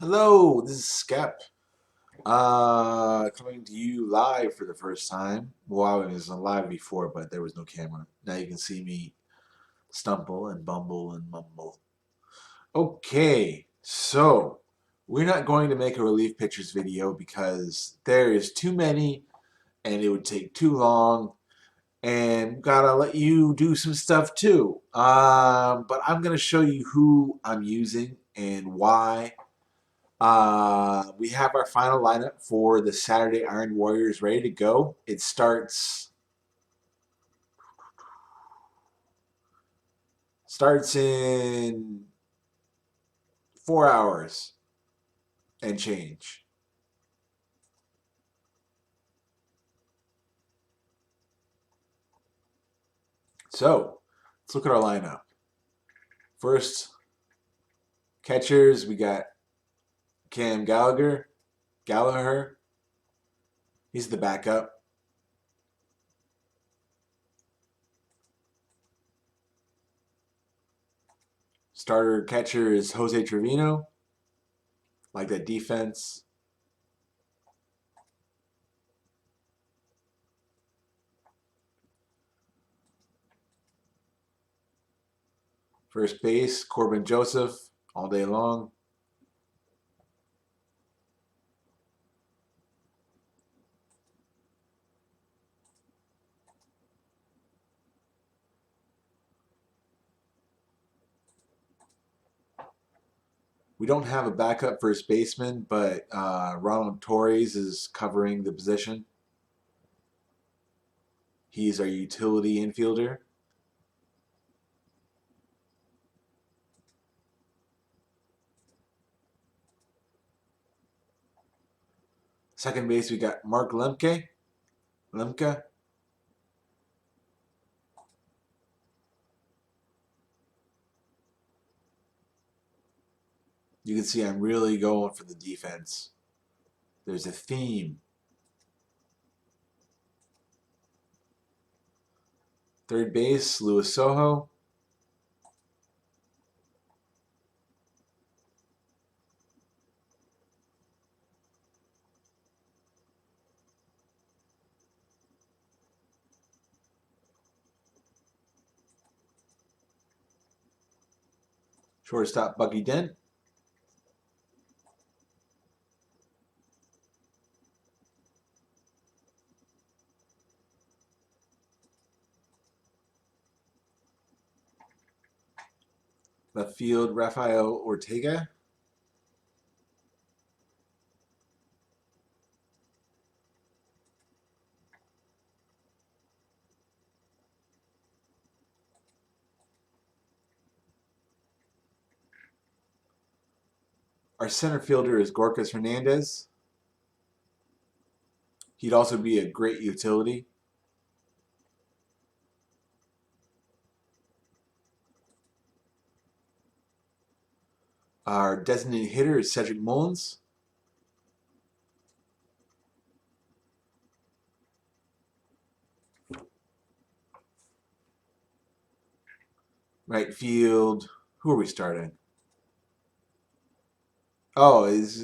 Hello, this is Skep. Coming to you live for the first time. Well, I was on live before, but there was no camera. Now you can see me stumble and bumble and mumble. Okay, so we're not going to make a relief pictures video because there is too many and it would take too long and gotta let you do some stuff too. But I'm gonna show you who I'm using and why. We have our final lineup for the Saturday Iron Warriors ready to go. It starts in 4 hours and change. So let's look at our lineup. First, catchers, we got Cam Gallagher. He's the backup. Starter catcher is Jose Trevino. Like that defense. First base, Corbin Joseph, all day long. We don't have a backup first baseman, but Ronald Torres is covering the position. He's our utility infielder. Second base, we got Mark Lemke. Lemke. You can see I'm really going for the defense. There's a theme. Third base, Luis Sojo. Shortstop, Bucky Dent. Left field, Rafael Ortega. Our center fielder is Gorkas Hernandez. He'd also be a great utility. Our designated hitter is Cedric Mullins. Right field, who are we starting? Oh,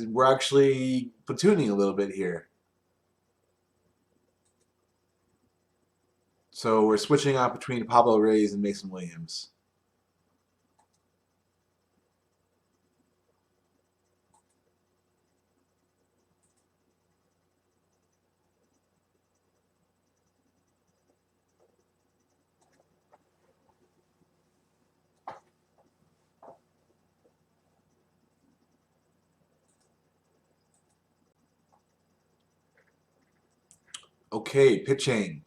we're actually platooning a little bit here. So we're switching out between Pablo Reyes and Mason Williams. Okay, pitching.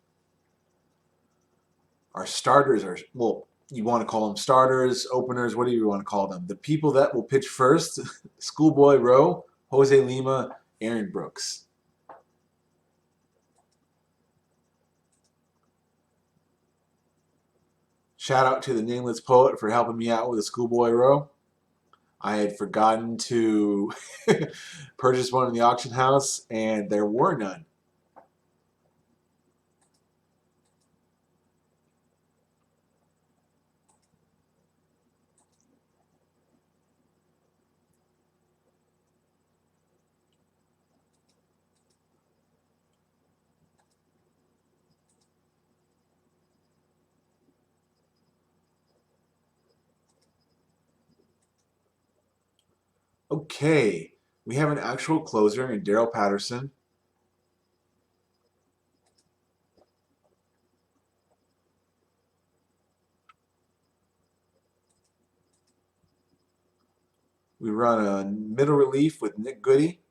Our starters are, well, you want to call them starters, openers, what do you want to call them? The people that will pitch first, Schoolboy Rowe, Jose Lima, Aaron Brooks. Shout out to the Nameless Poet for helping me out with the Schoolboy Rowe. I had forgotten to purchase one in the auction house, and there were none. Okay, we have an actual closer in Daryl Patterson. We run a middle relief with Nick Goody.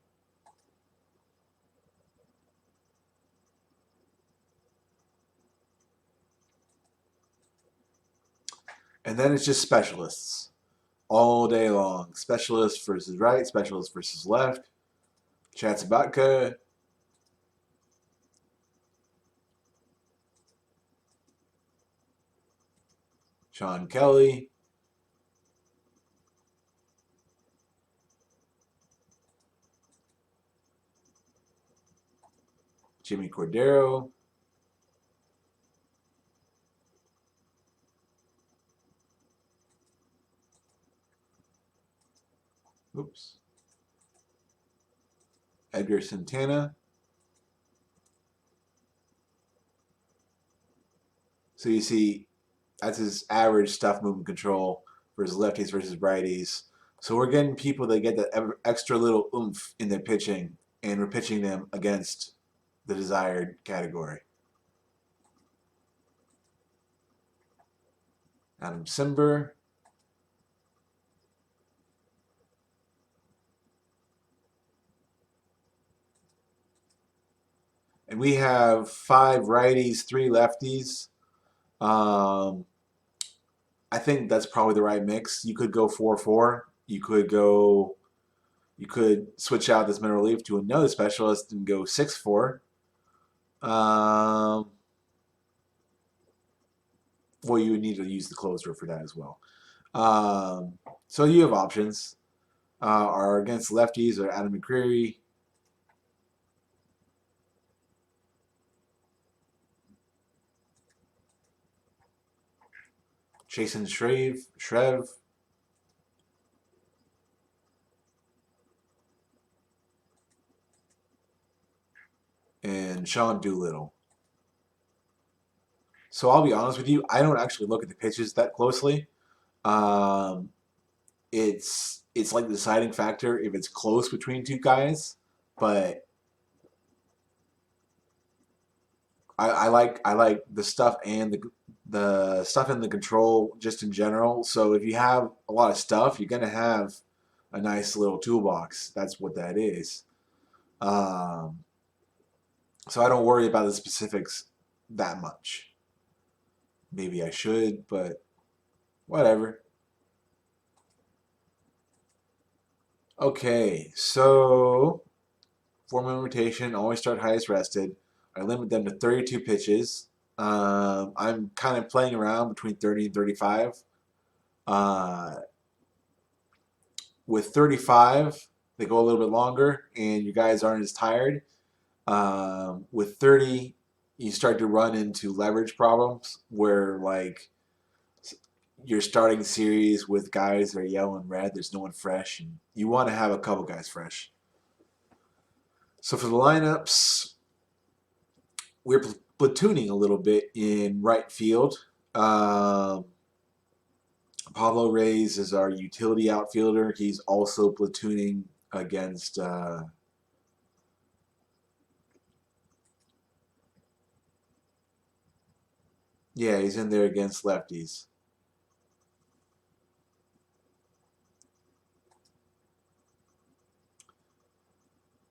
And then it's just specialists all day long. Specialist versus right, specialist versus left. Chad Sabatka, Sean Kelly, Jimmy Cordero, oops, Edgar Santana. So you see, that's his average stuff movement control versus lefties versus righties. So we're getting people that get that extra little oomph in their pitching, and we're pitching them against the desired category. Adam Simber, and we have 5 righties, 3 lefties. Um, I think that's probably the right mix. You could go 4-4. You could switch out this middle relief to another specialist and go 6-4. Well, you would need to use the closer for that as well. So you have options. Are against lefties or Adam McCreary. Jason Shreve, and Sean Doolittle. So I'll be honest with you, I don't actually look at the pitches that closely. Um, it's like the deciding factor if it's close between two guys, but I like the stuff and the stuff and the control just in general. So if you have a lot of stuff, you're gonna have a nice little toolbox. That's what that is. Um, so I don't worry about the specifics that much. Maybe I should, but whatever. Okay, so four-man rotation, always start highest rested. I limit them to 32 pitches. I'm kind of playing around between 30 and 35. Uh, with 35, they go a little bit longer, and you guys aren't as tired. With 30, you start to run into leverage problems where, like, you're starting series with guys that are yellow and red. There's no one fresh, and you want to have a couple guys fresh. So for the lineups, we're platooning a little bit in right field. Um, Pablo Reyes is our utility outfielder. He's also platooning against. Yeah, he's in there against lefties.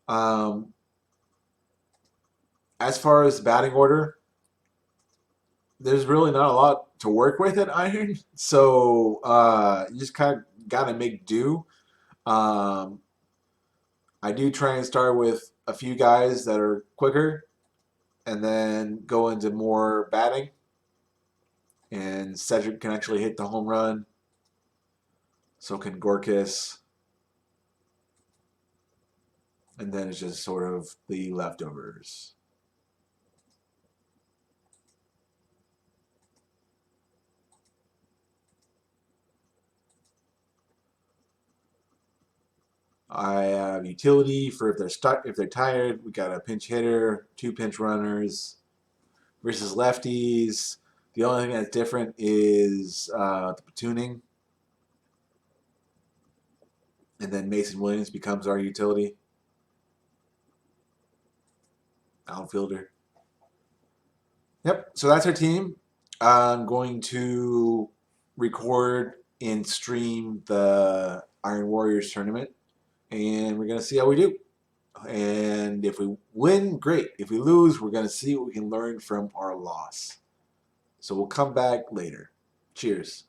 Um, as far as batting order, there's really not a lot to work with at Iron, so you just kind of gotta make do. Um, I do try and start with a few guys that are quicker, and then go into more batting. And Cedric can actually hit the home run. So can Gorkis. And then it's just sort of the leftovers. I have utility for if they're stuck, if they're tired. We got a pinch hitter, 2 pinch runners versus lefties. The only thing that's different is the platooning. And then Mason Williams becomes our utility outfielder. Yep. So that's our team. I'm going to record and stream the Iron Warriors tournament, and we're going to see how we do. And if we win, great. If we lose, we're going to see what we can learn from our loss. So we'll come back later. Cheers.